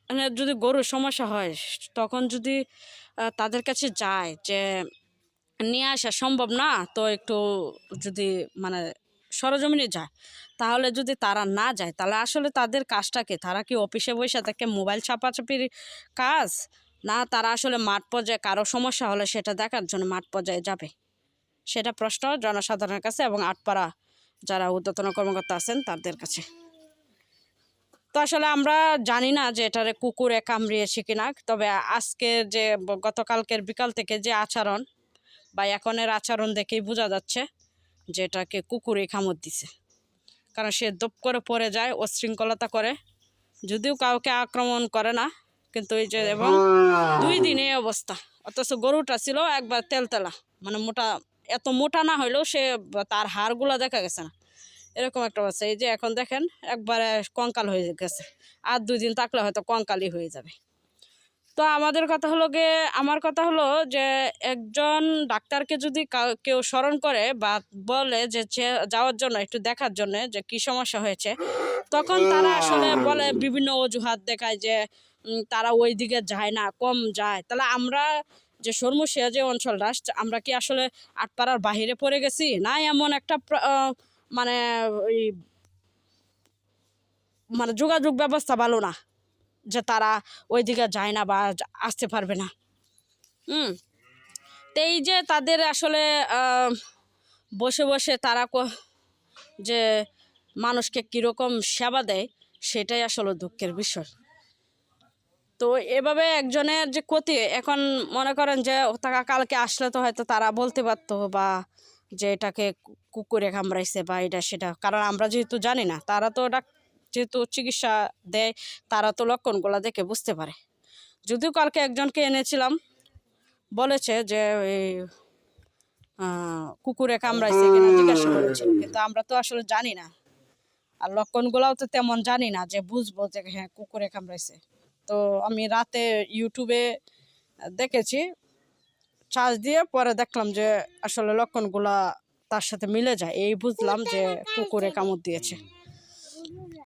মানে যদি গরুর সমস্যা হয় তখন যদি তাদের কাছে যায় যে নিয়ে আসা সম্ভব না, তো একটু যদি মানে সরজমিনে যায়, তাহলে যদি তারা না যায় তাহলে আসলে তাদের কাজটাকে, তারা কি অফিসে বসে থেকে মোবাইল চাপাচাপির কাজ, না তারা আসলে মাঠ পর্যায়ে কারো সমস্যা হলে সেটা দেখার জন্য মাঠ পর্যায়ে যাবে? সেটা প্রশ্ন জনসাধারণের কাছে এবং আটপাড়া যারা ঊর্ধ্বতন কর্মকর্তা আছেন তাদের কাছে। তো আসলে আমরা জানি না যে এটারে কুকুরে কামড়িয়েছে কিনা, তবে আজকে যে গতকালকের বিকাল থেকে যে আচরণ বা এখনের আচরণ দেখেই বোঝা যাচ্ছে যে এটাকে কুকুরে কামড় দিছে। কারণ সে দপ করে পড়ে যায়, অশৃঙ্খলতা করে, যদিও কাউকে আক্রমণ করে না, কিন্তু এই যে এবং 2 দিন এই অবস্থা। অথচ গরুটা ছিল একবার তেলতেলা, মানে মোটা, এত মোটা না হইলেও সে তার হাড়গুলো দেখা গেছে না, এরকম একটা অবস্থা। এই যে এখন দেখেন একবারে কঙ্কাল হয়ে গেছে, আর 2 দিন থাকলে হয়তো কঙ্কালই হয়ে যাবে। তো আমাদের কথা হলো গিয়ে, আমার কথা হলো যে একজন ডাক্তারকে যদি কেউ স্মরণ করে বা বলে যে যাওয়ার জন্য, একটু দেখার জন্য যে কি সমস্যা হয়েছে, তখন তারা আসলে বলে, বিভিন্ন অজুহাত দেখায় যে তারা ওই দিকে যায় না, কম যায়। তাহলে আমরা যে শর্মশিয়া যে অঞ্চলটা, আমরা কি আসলে আটপাড়ার বাহিরে পড়ে গেছি, না এমন একটা মানে ওই মানে যোগাযোগ ব্যবস্থা ভালো না যে তারা ওই দিকে যায় না বা আসতে পারবে না? তো এই যে তাদের আসলে বসে বসে তারা যে মানুষকে কীরকম সেবা দেয়, সেটাই আসলে দুঃখের বিষয়। তো এভাবে একজনের যে ক্ষতি, এখন মনে করেন যে তারা কালকে আসলে তো হয়তো তারা বলতে পারতো বা যে এটাকে কুকুরে কামড়াইছে বা এটা সেটা, কারণ আমরা যেহেতু জানি না, তারা তো যেহেতু চিকিৎসা দেয়, তারা তো লক্ষণগুলো দেখে বুঝতে পারে। যদিও কালকে একজনকে এনেছিলাম, বলেছে যে এই কুকুরে কামড়াইছে কিনা জিজ্ঞাসা করেছিল, কিন্তু আমরা তো আসলে জানি না, আর লক্ষণগুলাও তো তেমন জানি না যে বুঝবো যে হ্যাঁ কুকুরে কামড়াইছে। তো আমি রাতে ইউটিউবে দেখেছি, সার্চ দিয়ে পরে দেখলাম যে আসলে লক্ষণগুলা তার সাথে মিলে যায়, এই বুঝলাম যে কুকুরে কামড় দিয়েছে।